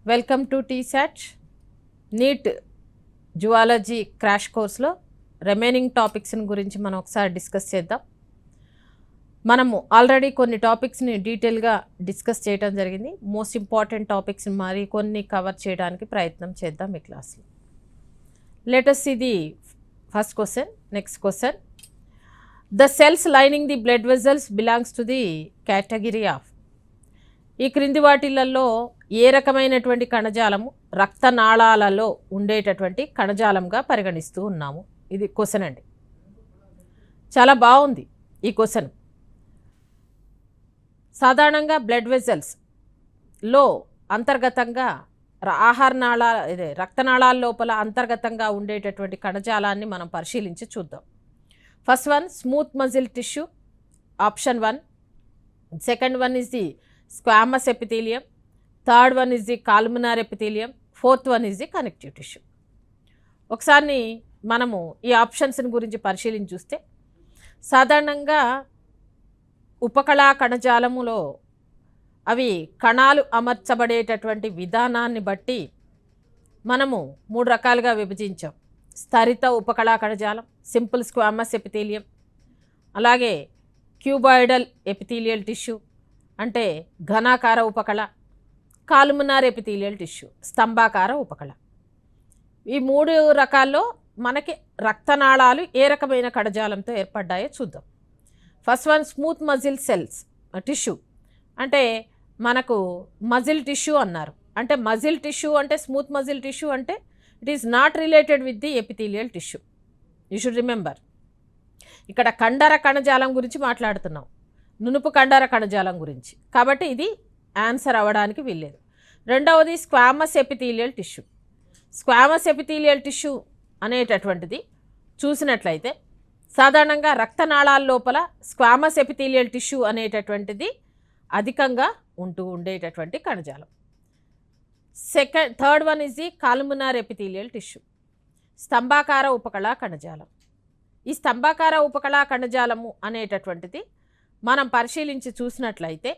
Welcome to TSAT NEET zoology crash కోర్స్లో remaining టాపిక్స్ని గురించి మనం ఒకసారి డిస్కస్ చేద్దాం. మనము ఆల్రెడీ కొన్ని టాపిక్స్ని డీటెయిల్గా డిస్కస్ చేయడం జరిగింది. మోస్ట్ ఇంపార్టెంట్ టాపిక్స్ని మరి కొన్ని కవర్ చేయడానికి ప్రయత్నం చేద్దాం ఈ క్లాస్లో. లెటస్ ఇది first question. Next question, the cells lining the blood vessels belongs to the category of. ఈ క్రింది వాటిలలో ఏ రకమైనటువంటి కణజాలము రక్తనాళాలలో ఉండేటటువంటి కణజాలంగా పరిగణిస్తూ ఉన్నాము? ఇది క్వశ్చన్ అండి. చాలా బాగుంది ఈ క్వశ్చన్. సాధారణంగా బ్లడ్ వెజల్స్లో అంతర్గతంగా రక్తనాళాల లోపల అంతర్గతంగా ఉండేటటువంటి కణజాలాన్ని మనం పరిశీలించి చూద్దాం. First one, smooth muscle tissue, option 1. Second one is the squamous epithelium. Third one is the columnar epithelium. Fourth one is the connective tissue. ఒకసారి మనము ఈ ఆప్షన్స్ని గురించి పరిశీలించి చూస్తే, సాధారణంగా ఉపకళా కణజాలములో అవి కణాలు అమర్చబడేటటువంటి విధానాన్ని బట్టి మనము 3 రకాలుగా విభజించాం. స్థరిత ఉపకళా కణజాలం, సింపుల్ స్క్వామస్ ఎపిథీలియం, అలాగే క్యూబాయిడల్ ఎపిథీలియల్ టిష్యూ అంటే ఘనాకార ఉపకళ, కాల్మునార్ ఎపిథీలియల్ టిష్యూ స్తంభాకార ఉపకళ. ఈ 3 రకాల్లో మనకి రక్తనాళాలు ఏ రకమైన కణజాలంతో ఏర్పడ్డాయో చూద్దాం. First one, smooth muscle cells tissue అంటే మనకు మజిల్ టిష్యూ అన్నారు. అంటే మజిల్ టిష్యూ అంటే స్మూత్ మజిల్ టిష్యూ అంటే it is not related with the epithelial tissue. You should remember. ఇక్కడ కండర కణజాలం గురించి మాట్లాడుతున్నాం, నునుపు కండర కణజాలం గురించి, కాబట్టి ఇది ఆన్సర్ అవ్వడానికి వీల్లేదు. రెండవది squamous epithelial tissue. Squamous epithelial tissue అనేటటువంటిది చూసినట్లయితే సాధారణంగా రక్తనాళాల లోపల స్క్వామస్ ఎపిథీలియల్ టిష్యూ అనేటటువంటిది అధికంగా ఉండేటటువంటి కణజాలం. Third one is the columnar epithelial tissue, స్తంభాకార ఉపకళా కణజాలం. ఈ స్తంభాకార ఉపకళా కణజాలము అనేటటువంటిది మనం పరిశీలించి చూసినట్లయితే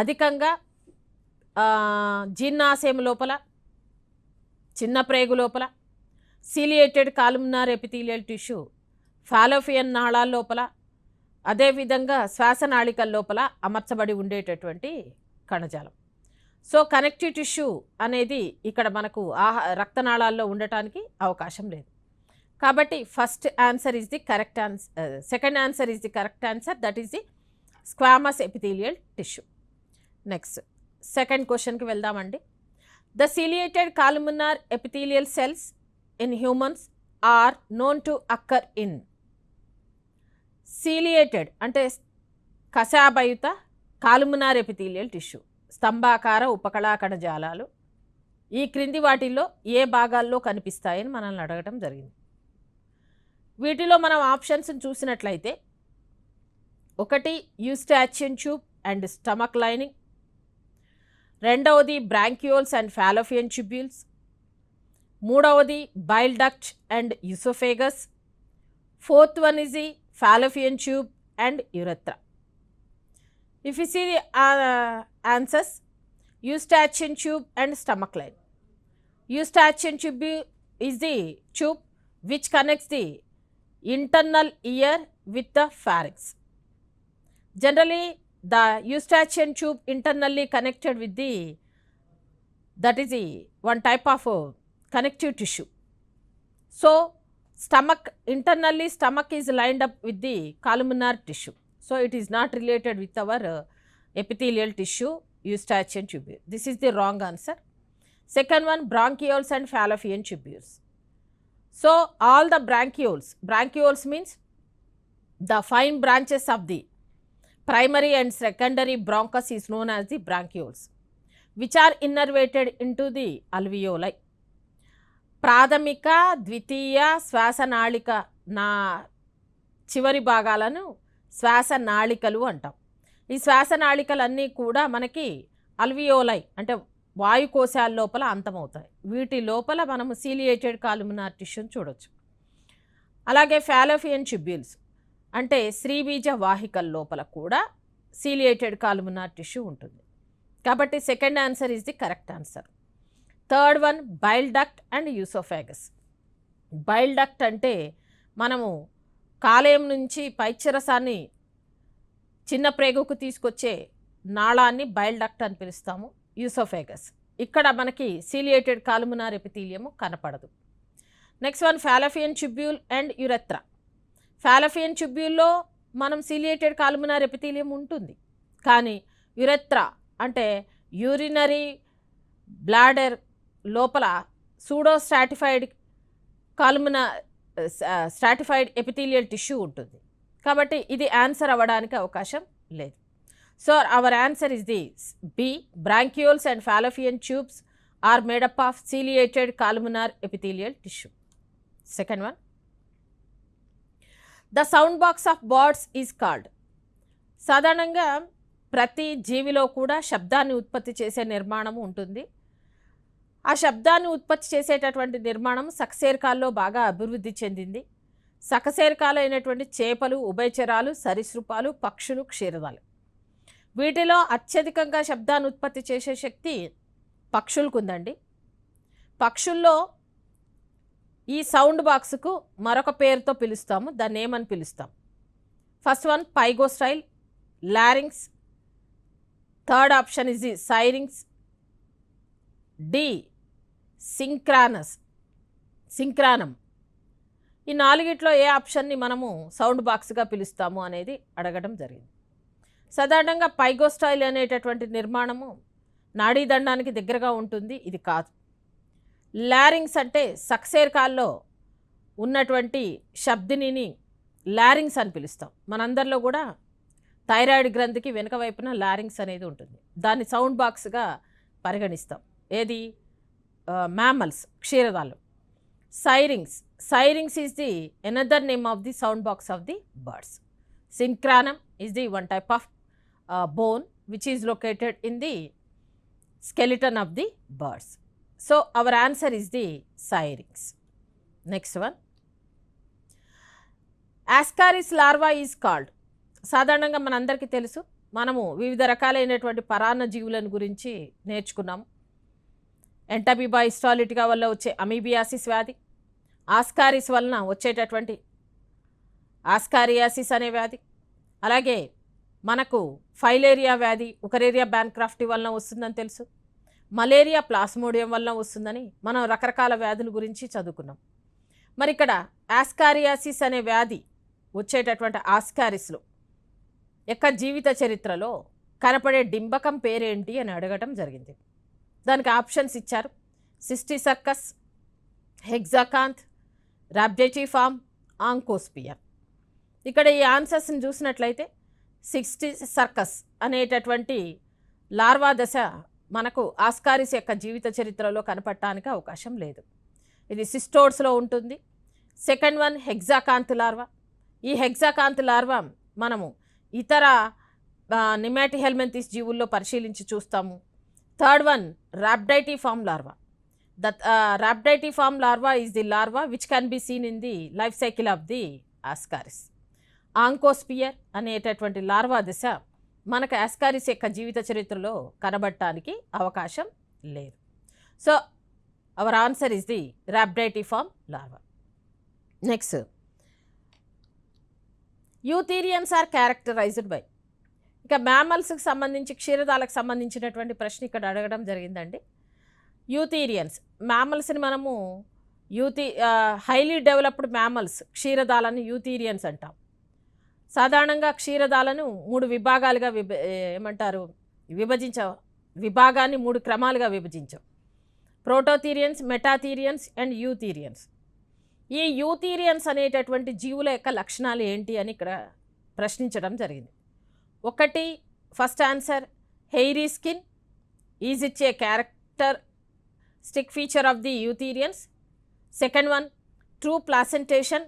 అధికంగా జీర్ణాశయం లోపల, చిన్న ప్రేగు లోపల, ciliated columnar epithelial tissue Fallopian నాళాల లోపల, అదేవిధంగా శ్వాసనాళికల లోపల అమర్చబడి ఉండేటటువంటి కణజాలం. సో కనెక్టివ్ టిష్యూ అనేది ఇక్కడ మనకు రక్తనాళాల్లో ఉండటానికి అవకాశం లేదు. కాబట్టి first answer is the correct answer. Second answer is the correct answer, that is the squamous epithelial tissue. Next second క్వశ్చన్కి వెళ్దామండి. The ciliated columnar epithelial cells in humans are known to occur in. Ciliated అంటే కశాభయుత కాల్మునార్ epithelial tissue స్తంభాకార ఉపకళా కణజాలాలు ఈ క్రింది వాటిల్లో ఏ భాగాల్లో కనిపిస్తాయని మనల్ని అడగటం జరిగింది. వీటిలో మనం ఆప్షన్స్ని చూసినట్లయితే, ఒకటి Eustachian tube and stomach lining, రెండవది బ్రాంక్యూల్స్ అండ్ ఫాలోపియన్ ట్యూబ్యూల్స్, మూడవది bile duct and oesophagus, fourth one is the fallopian tube and urethra. If you see the answers, eustachian tube and stomach line. Eustachian tube is the tube which connects the internal ear with the pharynx. Generally, the eustachian tube internally connected with that is the one type of connective tissue. So internally stomach is lined up with the columnar tissue, so it is not related with our epithelial tissue eustachian tube. This is the wrong answer. Second one, bronchioles and fallopian tubules. So all the bronchioles means the fine branches of the primary and secondary bronchus is known as the bronchioles, which are innervated into the alveoli. ప్రాథమిక, ద్వితీయ శ్వాసనాళిక చివరి భాగాలను శ్వాసనాళికలు అంటాం. ఈ శ్వాసనాళికలన్నీ కూడా మనకి alveoli అంటే వాయుకోశాల లోపల అంతమవుతాయి. వీటి లోపల మనము సీలియేటెడ్ కాల్మునార్ టిష్యూని చూడొచ్చు. అలాగే ఫాలోపియన్ ట్యూబ్యూల్స్ అంటే శ్రీబీజ వాహికల లోపల కూడా సీలియేటెడ్ కాల్మునార్ టిష్యూ ఉంటుంది. కాబట్టి second answer is the correct answer. Third one bile duct and oesophagus. Bile duct అంటే మనము కాలేయం నుంచి పైత్యరసాన్ని చిన్న ప్రేగుకు తీసుకొచ్చే నాళాన్ని బైల్ డక్ట్ అని పిలుస్తాము. యూసోఫాగస్ ఇక్కడ మనకి సీలియేటెడ్ కాలుమినార్ ఎపిథీలియము కనపడదు. Next one Fallopian tubule and urethra. Fallopian ట్యూబ్యూల్లో మనం సీలియేటెడ్ కాలుమినార్ ఎపిథీలియం ఉంటుంది, కానీ యురెత్రా అంటే యూరినరీ బ్లాడర్ లోపల pseudo stratified stratified epithelial tissue ఉంటుంది. కాబట్టి ఇది ఆన్సర్ అవ్వడానికి అవకాశం లేదు. So our answer is the B. Bronchioles and Fallopian tubes are made up of ciliated columnar epithelial tissue. Second one, the sound box of birds is called. సాధారణంగా ప్రతి జీవిలో కూడా శబ్దాన్ని ఉత్పత్తి చేసే నిర్మాణం ఉంటుంది. ఆ శబ్దాన్ని ఉత్పత్తి చేసేటటువంటి నిర్మాణం సకశేరుకాల్లో బాగా అభివృద్ధి చెందింది. సకశేరుకాలు అయినటువంటి చేపలు, ఉభయచరాలు, సరీసృపాలు, పక్షులు, క్షీరదాలు. వీటిలో అత్యధికంగా శబ్దాన్ని ఉత్పత్తి చేసే శక్తి పక్షులకు ఉందండి. పక్షుల్లో ఈ సౌండ్ బాక్స్కు మరొక పేరుతో పిలుస్తాము. దాన్ని ఏమని పిలుస్తాం? First one pygostyle, larynx. Third option is the syrinx. D synsacrum. ఈ నాలుగిట్లో ఏ ఆప్షన్ని మనము సౌండ్ బాక్స్గా పిలుస్తాము అనేది అడగడం జరిగింది. సాధారణంగా పైగోస్టైల్ అనేటటువంటి నిర్మాణము నాడీదండానికి దగ్గరగా ఉంటుంది, ఇది కాదు. లారింగ్స్ అంటే సకశేరుకాల్లో ఉన్నటువంటి శబ్దిని లారింగ్స్ అని పిలుస్తాం. మనందరిలో కూడా థైరాయిడ్ గ్రంథికి వెనుక వైపున లారింగ్స్ అనేది ఉంటుంది, దాన్ని సౌండ్ బాక్స్గా పరిగణిస్తాం. ఏది? మ్యామల్స్, క్షీరదాలు. Syrinx is the another name of the sound box of the birds. Synsacrum is the one type of bone which is located in the skeleton of the birds. So our answer is the syrinx. Next one, ascaris larva is called. సాధారణంగా మనందరికీ తెలుసు, మనము వివిధ రకాలైనటువంటి పరాన్న జీవులను గురించి నేర్చుకున్నాము. ఎంటబీబా హిస్టాలిటికా వల్ల వచ్చే అమీబియాసిస్ వ్యాధి, ఆస్కారిస్ వలన వచ్చేటటువంటి ఆస్కారియాసిస్ అనే వ్యాధి, అలాగే మనకు ఫైలేరియా వ్యాధి ఉకరేరియా బ్యాన్క్రాఫ్టీ వలన వస్తుందని తెలుసు. మలేరియా ప్లాస్మోడియం వలన వస్తుందని మనం రకరకాల వ్యాధుల గురించి చదువుకున్నాం. మరి ఇక్కడ ఆస్కారియాసిస్ అనే వ్యాధి వచ్చేటటువంటి ఆస్కారిస్లో యొక్క జీవిత చరిత్రలో కనపడే డింబకం పేరేంటి అని అడగటం జరిగింది. దానికి ఆప్షన్స్ ఇచ్చారు: సిస్టిసర్కస్, హెగ్జాకాంత్, రాబ్డేటిఫామ్, ఆంకోస్పియర్. ఇక్కడ ఈ ఆన్సర్స్ని చూసినట్లయితే సిస్టిసర్కస్ అనేటటువంటి లార్వా దశ మనకు ఆస్కారిస్ యొక్క జీవిత చరిత్రలో కనపడటానికి అవకాశం లేదు. ఇది సిస్టోడ్స్లో ఉంటుంది. Second one hexacanth larva. ఈ హెగ్జాకాంత్ లార్వా మనము ఇతర నిమాటిహెల్మెంతిస్ జీవుల్లో పరిశీలించి చూస్తాము. Third one rhabditiform larva. Rhabditiform larva is the larva which can be seen in the life cycle of the Ascaris. Oncosphere అనేటటువంటి లార్వా దశ మనకు ఆస్కారిస్ యొక్క జీవిత చరిత్రలో కనబడటానికి అవకాశం లేదు. So our answer is the rhabditiform larva. Next, eutherians are characterised by. ఇక మ్యామల్స్కి సంబంధించి, క్షీరదాలకు సంబంధించినటువంటి ప్రశ్న ఇక్కడ అడగడం జరిగిందండి. యూథీరియన్స్ మ్యామల్స్ని మనము హైలీ డెవలప్డ్ మ్యామల్స్ క్షీరదాలను యూథీరియన్స్ అంటాం. సాధారణంగా క్షీరదాలను 3 విభాగాలుగా విభాగాన్ని 3 క్రమాలుగా విభజించాం: ప్రోటోథీరియన్స్, మెటాథీరియన్స్ అండ్ యూథీరియన్స్. ఈ యూథీరియన్స్ అనేటటువంటి జీవుల యొక్క లక్షణాలు ఏంటి అని ఇక్కడ ప్రశ్నించడం జరిగింది. ఒకటి, first answer hairy skin is its a characteristic feature of the eutherians. Second one true placentation.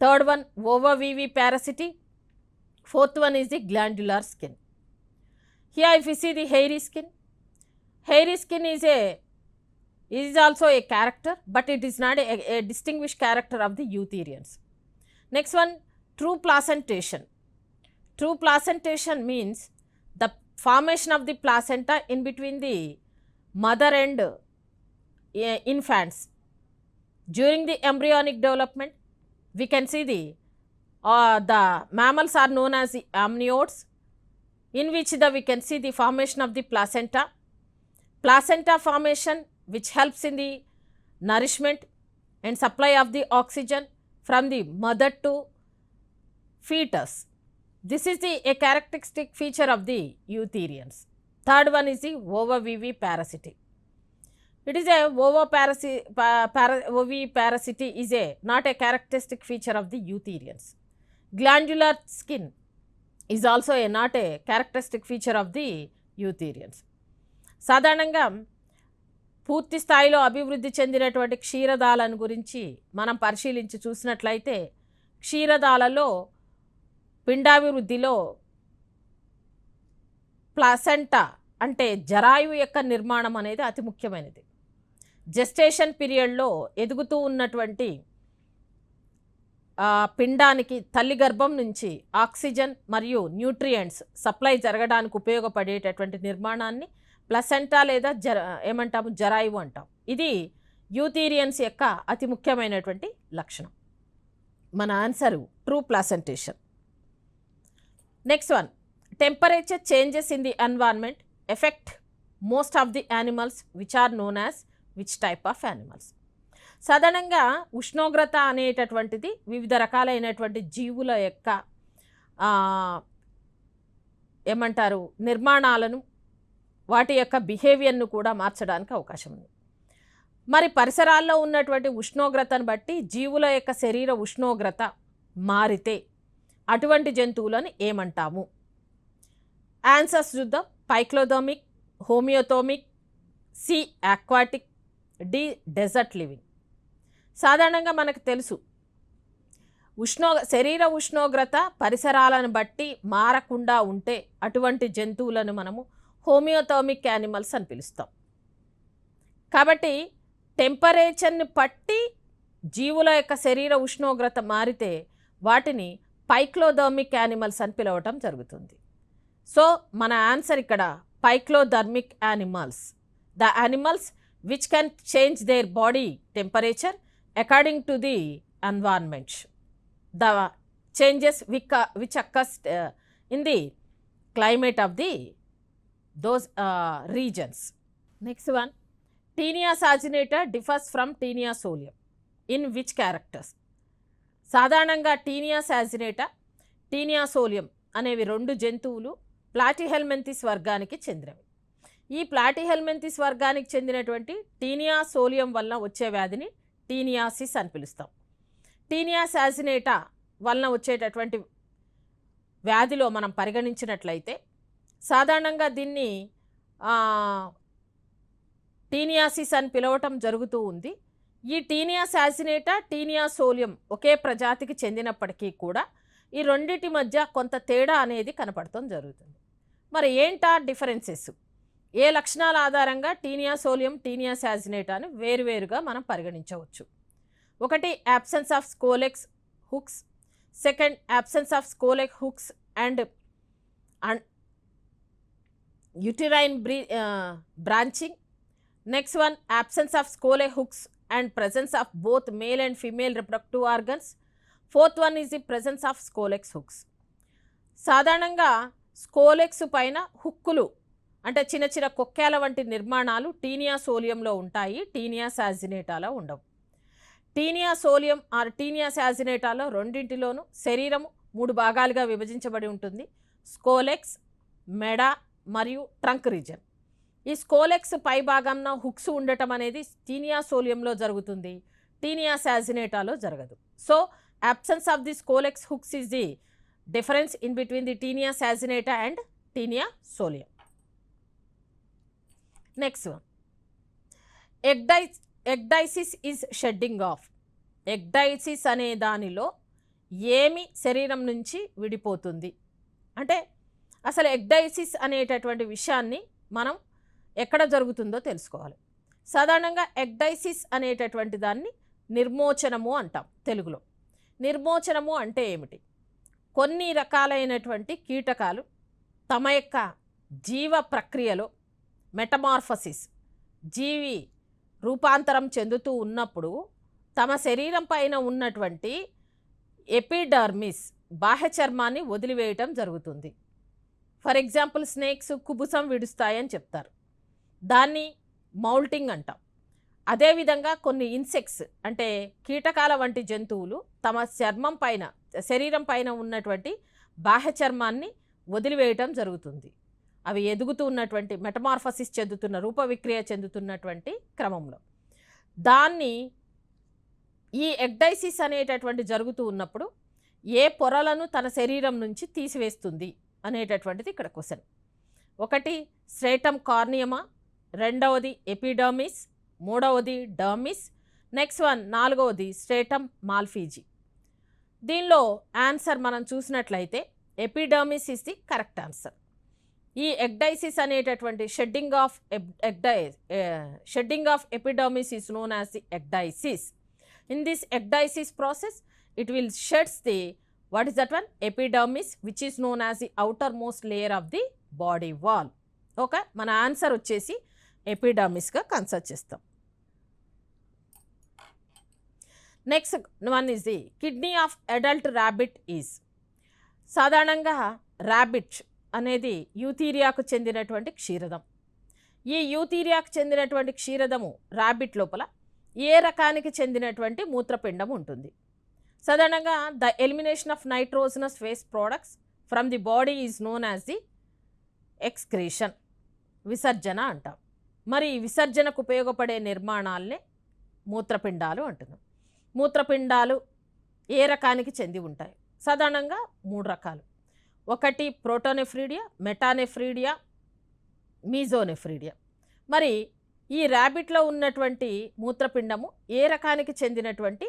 Third one, ovoviviparasity. Fourth one is the glandular skin. Here if you see the hairy skin is also a character, but it is not a distinguished character of the eutherians. Next one, true placentation. True placentation means the formation of the placenta in between the mother and infants. During the embryonic development, we can see the mammals are known as the amniotes, in which we can see the formation of the placenta. Placenta formation which helps in the nourishment and supply of the oxygen from the mother to fetus. This is a characteristic feature of the eutherians. Third one is the ovoviviparity. It is a oviparity is not a characteristic feature of the eutherians. Glandular skin is also not a characteristic feature of the eutherians. సాధారణంగా పూర్తి స్థాయిలో అభివృద్ధి చెందినటువంటి క్షీరదాలను గురించి మనం పరిశీలించి చూసినట్లయితే క్షీరదాలలో పిండాభివృద్ధిలో ప్లాసెంటా అంటే జరాయువు యొక్క నిర్మాణం అనేది అతి ముఖ్యమైనది. జెస్టేషన్ పీరియడ్లో ఎదుగుతూ ఉన్నటువంటి పిండానికి తల్లి గర్భం నుంచి ఆక్సిజన్ మరియు న్యూట్రియంట్స్ సప్లై జరగడానికి ఉపయోగపడేటటువంటి నిర్మాణాన్ని ప్లసెంటా లేదా ఏమంటాము జరాయువు అంటాం. ఇది యూథీరియన్స్ యొక్క అతి ముఖ్యమైనటువంటి లక్షణం. మన answer true placentation. Next one, temperature changes in the environment effect most of the animals which are known as which type of animals. సాధారణంగా ఉష్ణోగ్రత అనేటటువంటిది వివిధ రకాలైనటువంటి జీవుల యొక్క ఏమంటారు నిర్మాణాలను వాటి యొక్క బిహేవియర్ను కూడా మార్చడానికి అవకాశం ఉంది. మరి పరిసరాల్లో ఉన్నటువంటి ఉష్ణోగ్రతను బట్టి జీవుల యొక్క శరీర ఉష్ణోగ్రత మారితే అటువంటి జంతువులను ఏమంటాము? ఆన్సర్స్ చూద్దాం. Poikilothermic, homeothermic, C aquatic, D desert living. సాధారణంగా మనకు తెలుసు శరీర ఉష్ణోగ్రత పరిసరాలను బట్టి మారకుండా ఉంటే అటువంటి జంతువులను మనము హోమియోథర్మిక్ యానిమల్స్ అని పిలుస్తాం. కాబట్టి టెంపరేచర్ని బట్టి జీవుల యొక్క శరీర ఉష్ణోగ్రత మారితే వాటిని పైక్లోథర్మిక్ యానిమల్స్ అని పిలవటం జరుగుతుంది. సో మన ఆన్సర్ ఇక్కడ poikilothermic animals, the animals which can change their body temperature according to the environment, the changes which occurs in the climate of those regions. Next one, Taenia saginata differs from Taenia solium in which characters? సాధారణంగా Taenia saginata, Taenia solium అనేవి రెండు జంతువులు ప్లాటిహెల్మెంతిస్ వర్గానికి చెందినవి. ఈ ప్లాటిహెల్మెంతిస్ వర్గానికి చెందినటువంటి Taenia solium వల్ల వచ్చే వ్యాధిని టీనియాసిస్ అని పిలుస్తాం. Taenia saginata వలన వచ్చేటటువంటి వ్యాధిలో మనం పరిగణించినట్లయితే సాధారణంగా దీన్ని టీనియాసిస్ అని పిలవటం జరుగుతూ ఉంది. ఈ Taenia saginata, Taenia solium ఒకే ప్రజాతికి చెందినప్పటికీ కూడా ఈ రెండింటి మధ్య కొంత తేడా అనేది కనపడటం జరుగుతుంది. మరి ఏంటా డిఫరెన్సెస్? ఏ లక్షణాల ఆధారంగా Taenia solium, Taenia saginata అని వేరువేరుగా మనం పరిగణించవచ్చు. ఒకటి, absence of scolex hooks. Second, absence of scolex hooks and uterine branching. Next one, absence of scolex hooks and presence of both male and female reproductive organs. Fourth one is the presence of scolex hooks. సాధారణంగా scolex పైన హుక్కులు అంటే చిన్న చిన్న కొక్కేల వంటి నిర్మాణాలు Taenia soliumలో ఉంటాయి, Taenia saginataలో ఉండవు. Taenia solium ఆర్ Taenia saginataలో రెండింటిలోనూ శరీరము 3 భాగాలుగా విభజించబడి ఉంటుంది. స్కోలెక్స్, మెడ మరియు ట్రంక్ రీజన్. ఈ స్కోలెక్స్ పై భాగంలో హుక్స్ ఉండటం అనేది Taenia soliumలో జరుగుతుంది, Taenia saginataలో జరగదు. So absence of the scolex hooks is the difference in between the Taenia saginata and Taenia solium. Next one, ecdysis is shedding of. Ecdysis అనే దానిలో ఏమి శరీరం నుంచి విడిపోతుంది అంటే అసలు ఎగ్డైసిస్ అనేటటువంటి విషయాన్ని మనం ఎక్కడ జరుగుతుందో తెలుసుకోవాలి. సాధారణంగా ఎగ్డైసిస్ అనేటటువంటి దాన్ని నిర్మోచనము అంటాం తెలుగులో. నిర్మోచనము అంటే ఏమిటి? కొన్ని రకాలైనటువంటి కీటకాలు తమ యొక్క జీవ ప్రక్రియలో మెటమార్ఫసిస్ జీవి రూపాంతరం చెందుతూ ఉన్నప్పుడు తమ శరీరం పైన ఉన్నటువంటి ఎపిడర్మిస్ బాహ్య చర్మాన్ని వదిలివేయటం జరుగుతుంది. ఫర్ ఎగ్జాంపుల్ స్నేక్స్ కుబుసం విడుస్తాయని చెప్తారు, దాన్ని మౌల్టింగ్ అంటాం. అదేవిధంగా కొన్ని ఇన్సెక్ట్స్ అంటే కీటకాల వంటి జంతువులు తమ చర్మం పైన శరీరం పైన ఉన్నటువంటి బాహ్య చర్మాన్ని వదిలివేయటం జరుగుతుంది. అవి ఎదుగుతూ ఉన్నటువంటి మెటమార్ఫసిస్ చెందుతున్న రూప విక్రియ చెందుతున్నటువంటి క్రమంలో దాన్ని ఈ ఎగ్డైసిస్ అనేటటువంటి జరుగుతూ ఉన్నప్పుడు ఏ పొరలను తన శరీరం నుంచి తీసివేస్తుంది అనేటటువంటిది ఇక్కడ క్వశ్చన్. ఒకటి స్ట్రేటమ్ కార్నియమా, రెండవది ఎపిడర్మిస్, మూడవది డర్మిస్, నెక్స్ట్ వన్ నాలుగవది స్ట్రేటమ్ మాల్ఫీజీ. దీనిలో ఆన్సర్ మనం చూసినట్లయితే epidermis is the correct answer. ఈ ఎగ్డైసిస్ అనేటటువంటి shedding of epidermis is known as the ecdysis. In this ecdysis process, it will sheds the, what is that one? Epidermis, which is known as the outermost layer of the body wall. Okay, మన answer వచ్చేసి ఎపిడర్మిస్గా consider చేస్తాం. Next one is the kidney of adult rabbit is. సాధారణంగా rabbit అనేది యూథీరియాకు చెందినటువంటి క్షీరదం. ఈ యూథీరియాకు చెందినటువంటి క్షీరదము rabbit లోపల ఏ రకానికి చెందినటువంటి మూత్రపిండం ఉంటుంది. సాధారణంగా the elimination of nitrogenous waste products from the body is known as the excretion, విసర్జన అంటాం. మరి విసర్జనకు ఉపయోగపడే నిర్మాణాలనే మూత్రపిండాలు అంటున్నాం. మూత్రపిండాలు ఏ రకానికి చెంది ఉంటాయి? సాధారణంగా 3 రకాలు. ఒకటి ప్రోటోనెఫ్రీడియా, మెటానెఫ్రీడియా, మీజోనెఫ్రీడియా. మరి ఈ ర్యాబిట్లో ఉన్నటువంటి మూత్రపిండము ఏ రకానికి చెందినటువంటి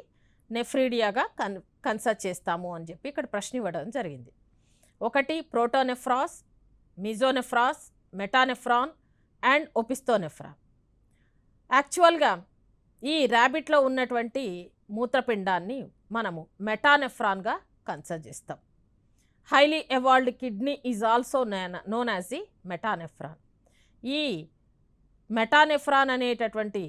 నెఫ్రీడియాగా కన్సిడర్ చేస్తాము అని చెప్పి ఇక్కడ ప్రశ్న ఇవ్వడం జరిగింది. ఒకటి ప్రోటోనెఫ్రాస్, మిజోనెఫ్రాస్, మెటానెఫ్రాన్ అండ్ ఒపిస్తోనెఫ్రాన్. యాక్చువల్గా ఈ ర్యాబిట్లో ఉన్నటువంటి మూత్రపిండాన్ని మనము మెటానెఫ్రాన్గా కన్సిడర్ చేస్తాం. Highly evolved kidney is also known as the metanephron. ఈ మెటానెఫ్రాన్ అనేటటువంటి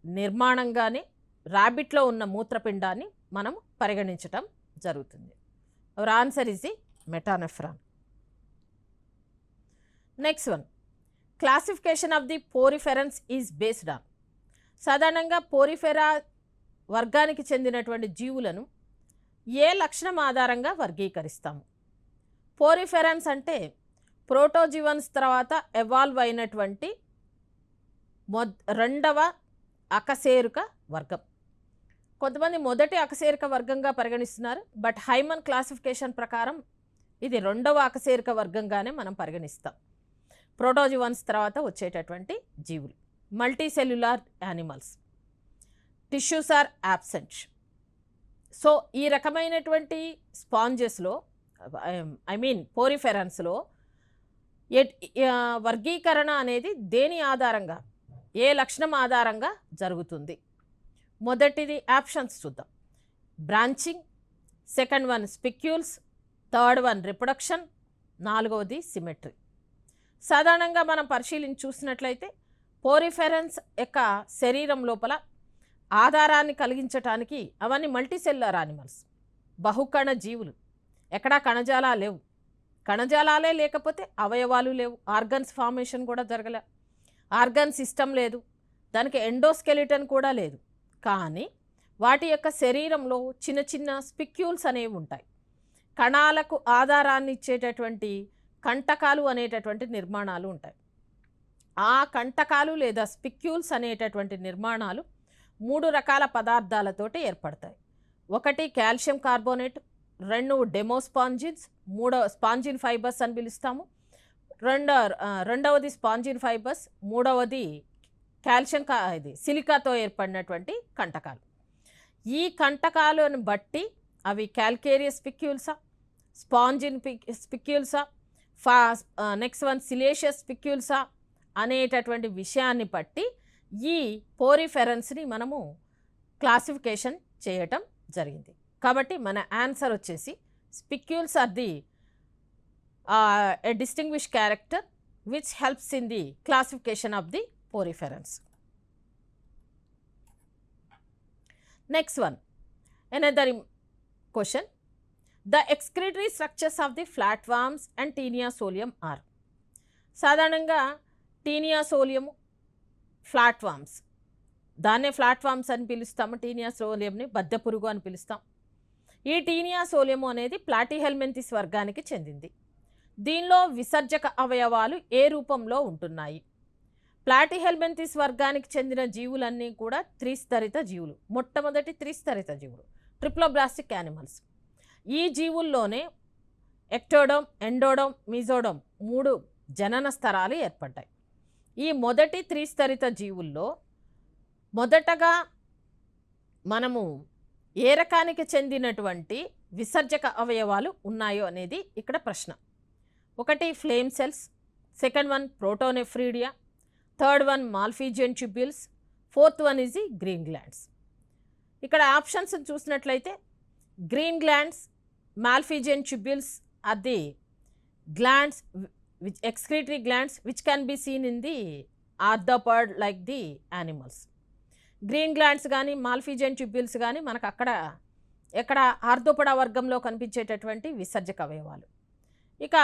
నిర్మాణంగానే ర్యాబిట్లో ఉన్న మూత్రపిండాన్ని మనం పరిగణించటం జరుగుతుంది. Our answer is the metanephron. Next one, classification of the poriferans is based on. సాధారణంగా పోరిఫెరా వర్గానికి చెందినటువంటి జీవులను ఏ లక్షణం ఆధారంగా వర్గీకరిస్తాము? పోరిఫెరన్స్ అంటే ప్రోటోజివన్స్ తర్వాత ఎవాల్వ్ అయినటువంటి రెండవ అకశేరుక వర్గం. కొంతమంది మొదటి అకశేరుక వర్గంగా పరిగణిస్తున్నారు, బట్ హైమన్ క్లాసిఫికేషన్ ప్రకారం ఇది రెండవ అకశేరుక వర్గంగానే మనం పరిగణిస్తాం. ప్రోటోజివన్స్ తర్వాత వచ్చేటటువంటి జీవులు multi cellular animals. Tissues are absent. So ఈ రకమైనటువంటి స్పాంజెస్లో పోరిఫెరన్స్లో వర్గీకరణ అనేది దేని ఆధారంగా, ఏ లక్షణం ఆధారంగా జరుగుతుంది? మొదటిది ఆప్షన్స్ చూద్దాం. Branching, second one spicules, third one reproduction, నాలుగవది సిమెట్రీ. సాధారణంగా మనం పరిశీలించి చూసినట్లయితే పోరిఫెరన్స్ యొక్క శరీరం లోపల ఆధారాన్ని కలిగించటానికి అవన్నీ మల్టీసెల్యులర్ యానిమల్స్, బహుకణ జీవులు. ఎక్కడా కణజాలాలు లేవు. కణజాలాలే లేకపోతే అవయవాలు లేవు, ఆర్గన్స్ ఫార్మేషన్ కూడా జరగలే, ఆర్గన్ సిస్టమ్ లేదు, దానికి ఎండోస్కెలిటన్ కూడా లేదు. కానీ వాటి యొక్క శరీరంలో చిన్న చిన్న స్పిక్యూల్స్ అనేవి ఉంటాయి. కణాలకు ఆధారాన్ని ఇచ్చేటటువంటి కంటకాలు అనేటటువంటి నిర్మాణాలు ఉంటాయి. ఆ కంటకాలు లేదా స్పిక్యూల్స్ అనేటటువంటి నిర్మాణాలు 3 రకాల పదార్థాలతోటి ఏర్పడతాయి. ఒకటి కాల్షియం కార్బోనేట్, 2 డెమోస్పాంజిన్స్, 3 స్పాంజిన్ ఫైబర్స్ అని పిలుస్తాము. రెండవది స్పాంజిన్ ఫైబర్స్, మూడవది కాల్షియం ఇది సిలికాతో ఏర్పడినటువంటి కంటకాలు. ఈ కంటకాలను బట్టి అవి క్యాల్కేరియస్ స్పిక్యూల్సా, స్పాంజిన్ స్పిక్యూల్సా, నెక్స్ట్ వన్ సిలేషియస్ స్పిక్యూల్సా అనేటటువంటి విషయాన్ని బట్టి ఈ పోరిఫెరన్స్ని మనము క్లాసిఫికేషన్ చేయటం జరిగింది. కాబట్టి మన ఆన్సర్ వచ్చేసి spicules are the a distinguished character which helps in the classification of the poriferans. Next one, another question. The excretory structures of the flatworms and Taeniasolium are. సాధారణంగా టీనియాసోలియం, ఫ్లాట్వామ్స్, దాన్నే ఫ్లాట్వామ్స్ అని పిలుస్తాము. టీనియాసోలియంని బద్దెపురుగు అని పిలుస్తాం. ఈ టీనియాసోలియం అనేది ప్లాటిహెల్మింథస్ వర్గానికి చెందింది. దీనిలో విసర్జక అవయవాలు ఏ రూపంలో ఉంటున్నాయి? ప్లాటిహెల్మింథస్ వర్గానికి చెందిన జీవులన్నీ కూడా త్రిస్తరిత జీవులు. మొట్టమొదటి త్రిస్తరిత జీవులు ట్రిప్లోబ్లాస్టిక్ యానిమల్స్. ఈ జీవుల్లోనే ఎక్టోడమ్, ఎండోడమ్, మీజోడమ్ 3 జనన స్తరాలు ఏర్పడ్డాయి. ఈ మొదటి త్రిస్తరిత జీవుల్లో మొదటగా మనము ఏ రకానికి చెందినటువంటి విసర్జక అవయవాలు ఉన్నాయో అనేది ఇక్కడ ప్రశ్న. ఒకటి flame cells, second one protonephridia, third one Malpighian tubules, fourth one is the green glands. ఇక్కడ ఆప్షన్స్ చూసినట్లయితే green glands, Malpighian tubules are the glands which excretory glands which can be seen in the arthropod like the animals. Green glands కానీ Malpighian tubules కానీ మనకు ఎక్కడ ఆర్థోపడా వర్గంలో కనిపించేటటువంటి విసర్జక అవయవాలు. ఇక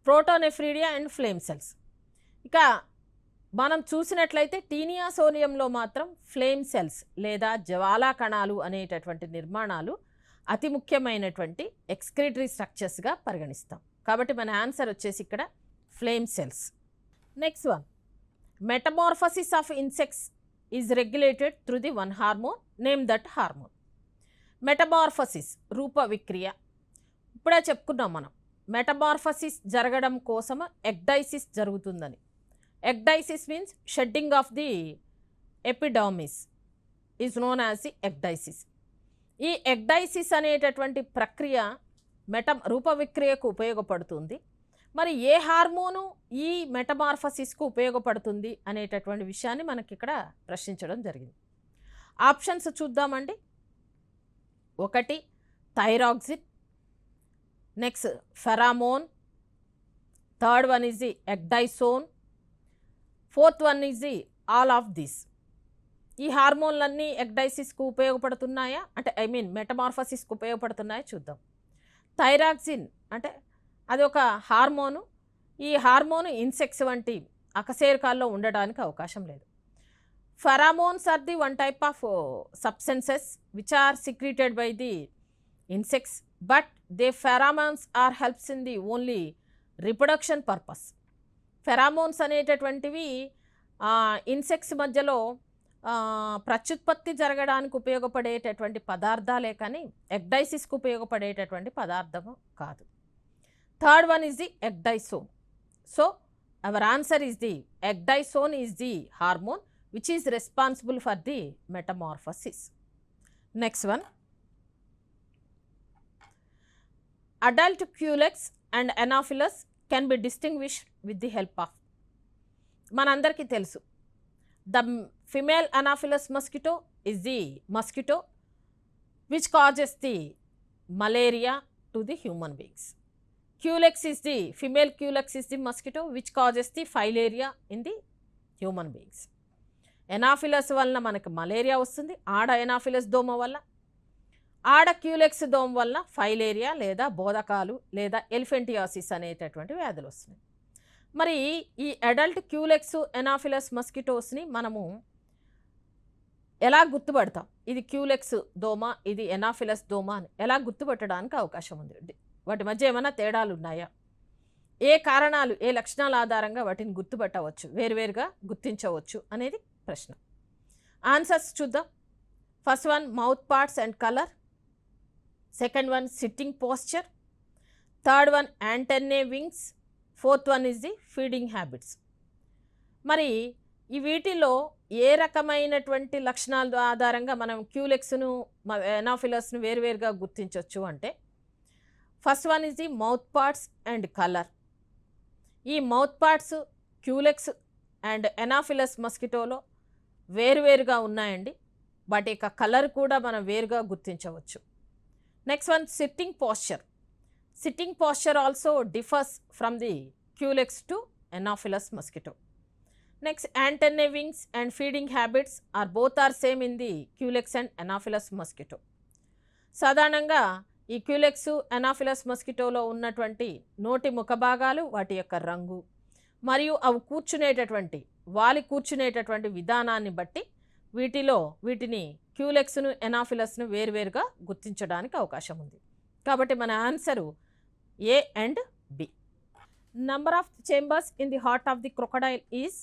protonephridia and flame cells. ఇక మనం చూసినట్లయితే టీనియాసోలియంలో మాత్రం ఫ్లేమ్ సెల్స్ లేదా జ్వాలా కణాలు అనేటటువంటి నిర్మాణాలు అతి ముఖ్యమైనటువంటి ఎక్స్క్రిటరీ స్ట్రక్చర్స్గా పరిగణిస్తాం. కాబట్టి మన ఆన్సర్ వచ్చేసి ఇక్కడ flame cells. Next one, metamorphosis of insects is regulated through the one hormone, name that hormone. Metamorphosis రూప విక్రియ ఇప్పుడే చెప్పుకున్నాం మనం. మెటమార్ఫసిస్ జరగడం కోసం ఎగ్డైసిస్ జరుగుతుందని. Ecdysis means shedding of the epidermis is known as the ecdysis. ఈ ఎగ్డైసిస్ అనేటటువంటి ప్రక్రియ రూప విక్రియకు ఉపయోగపడుతుంది. మరి ఏ హార్మోను ఈ మెటమార్ఫసిస్కు ఉపయోగపడుతుంది అనేటటువంటి విషయాన్ని మనకి ఇక్కడ ప్రశ్నించడం జరిగింది. ఆప్షన్స్ చూద్దామండి. ఒకటి thyroxine, next pheromone, third one is the ecdysone, fourth one is the all of this. ఈ హార్మోన్లన్నీ ఎగ్డైసిస్కు ఉపయోగపడుతున్నాయా అంటే మెటమార్ఫసిస్కు ఉపయోగపడుతున్నాయా చూద్దాం. థైరాక్సిన్ అంటే అది ఒక హార్మోను. ఈ హార్మోను ఇన్సెక్ట్స్ వంటి అకశేరుకాల్లో ఉండడానికి అవకాశం లేదు. Pheromones are the one type of substances which are secreted by the insects, but they pheromones are helps in the only reproduction purpose. Pheromones అనేటటువంటివి ఇన్సెక్ట్స్ మధ్యలో ప్రత్యుత్పత్తి జరగడానికి ఉపయోగపడేటటువంటి పదార్థాలే కానీ ఎగ్డైసిస్కు ఉపయోగపడేటటువంటి పదార్థము కాదు. Third one is the ecdysone. So our answer is the ecdysone is the hormone which is responsible for the metamorphosis. Next one, adult Culex and Anopheles can be distinguished with the help of. మనందరికీ తెలుసు the female Anopheles mosquito is the mosquito which causes the malaria to the human beings. Culex is the female Culex is the mosquito which causes the filaria in the human beings. Anopheles వలన మనకు malaria వస్తుంది. ఆడ Anopheles దోమ వల్ల, ఆడ culex దోమ వల్ల filaria లేదా బోధకాలు లేదా ఎలిఫెంటియాసిస్ అనేటటువంటి వ్యాధులు వస్తున్నాయి. మరి ఈ అడల్ట్ క్యూలెక్స్ ఎనాఫిలస్ మస్కిటోస్ని మనము ఎలా గుర్తుపడతాం? ఇది క్యూలెక్స్ దోమ, ఇది ఎనాఫిలస్ దోమ అని ఎలా గుర్తుపట్టడానికి అవకాశం ఉంది? వాటి మధ్య ఏమైనా తేడాలు ఉన్నాయా? ఏ కారణాలు, ఏ లక్షణాల ఆధారంగా వాటిని గుర్తుపట్టవచ్చు, వేరువేరుగా గుర్తించవచ్చు అనేది ప్రశ్న. ఆన్సర్స్ చూద్దాం. First one mouth parts and colour, second one sitting posture, third one antennae wings, fourth one is the feeding habits. మరి ఈ వీటిలో ఏ రకమైనటువంటి లక్షణాల ఆధారంగా మనం క్యూలెక్స్ను ఎనాఫిలస్ను వేరువేరుగా గుర్తించవచ్చు అంటే first one is the mouth parts and colour. ఈ mouth parts Culex and Anopheles మస్కిటోలో వేరువేరుగా ఉన్నాయండి. వాటి యొక్క కలర్ కూడా మనం వేరుగా గుర్తించవచ్చు. Next one sitting posture. Sitting posture also differs from the Culex to Anopheles mosquito. Next antennae wings and feeding habits are both are same in the Culex and Anopheles mosquito. సాధారణంగా ఈ culex Anopheles మస్కిటోలో ఉన్నటువంటి నోటి ముఖ భాగాలు, వాటి యొక్క రంగు మరియు అవి వాలి కూర్చునేటటువంటి విధానాన్ని బట్టి వీటిని క్యూలెక్స్ను ఎనాఫిలస్ను వేరువేరుగా గుర్తించడానికి అవకాశం ఉంది. కాబట్టి మన answer A and B. Number of chambers in the heart of the crocodile is,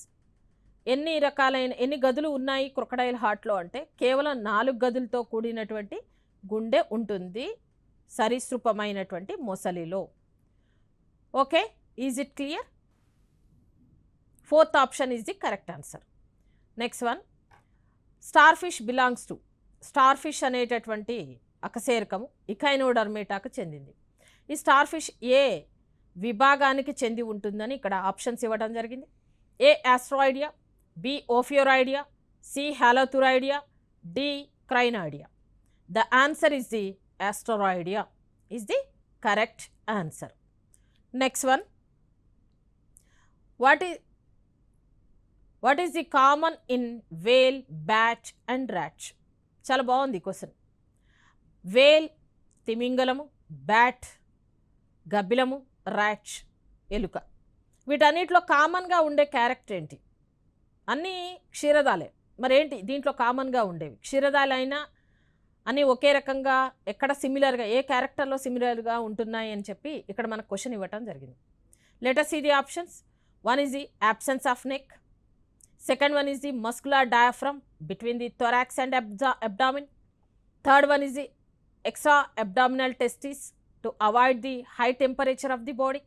ఎన్ని గదులు ఉన్నాయి క్రొకడైల్ హార్ట్లో అంటే కేవలం 4 గదులతో కూడినటువంటి గుండె ఉంటుంది సరీసృపమైనటువంటి మొసలిలో. Okay, is it clear? 4th option is the correct answer. Next one, starfish belongs to, starfish అనేటటువంటి అకశేరుకము ఇకైనోడర్మేటాకు చెందింది. ఈ స్టార్ ఫిష్ ఏ విభాగానికి చెంది ఉంటుందని ఇక్కడ ఆప్షన్స్ ఇవ్వడం జరిగింది. A Asteroidea, B Ophiuroidea, C Holothuroidea, D Crinoidea. The answer is the Asteroidea is the correct answer. Next one, what is the common in whale, bat and rat? చాలా బాగుంది question. Whale తిమింగలము, bat గబ్బిలము, rat ఎలుక. వీటన్నిటిలో కామన్గా ఉండే character ఏంటి? అన్నీ క్షీరదాలే, మరేంటి దీంట్లో కామన్గా ఉండేవి? క్షీరదాలైనా అన్నీ ఒకే రకంగా ఎక్కడ సిమిలర్గా, ఏ క్యారెక్టర్లో సిమిలర్గా ఉంటున్నాయి అని చెప్పి ఇక్కడ మనకు క్వశ్చన్ ఇవ్వటం జరిగింది. Let us see the options. One is the absence of neck. Second one is the muscular diaphragm between the thorax and abdomen. Third one is the extra abdominal testes to avoid the high temperature of the body.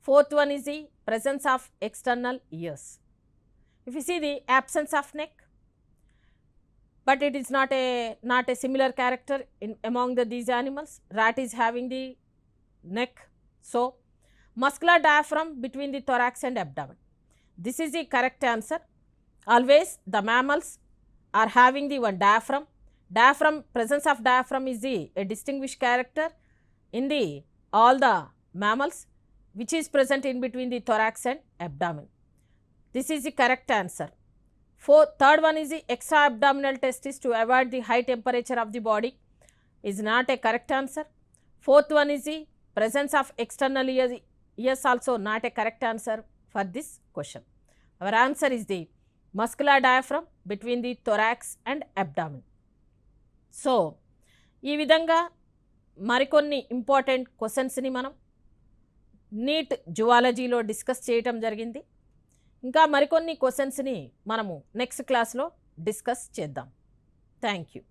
Fourth one is the presence of external ears. If you see the absence of neck, but it is not a similar character among these animals. Rat is having the neck, so muscular diaphragm between the thorax and abdomen. This is the correct answer. Always the mammals are having the one diaphragm. Presence of diaphragm is a distinguished character in the all the mammals, which is present in between the thorax and abdomen. This is the correct answer. Third one is the extra abdominal testis to avoid the high temperature of the body is not a correct answer. Fourth one is the presence of external ears also not a correct answer for this question. Our answer is the muscular diaphragm between the thorax and abdomen. So ఈ విధంగా మరికొన్ని important క్వశ్చన్స్ని మనం neat జువాలజీలో discuss చేయటం జరిగింది. ఇంకా మరికొన్ని క్వశ్చన్స్ని మనము నెక్స్ట్ క్లాస్లో డిస్కస్ చేద్దాం. Thank you.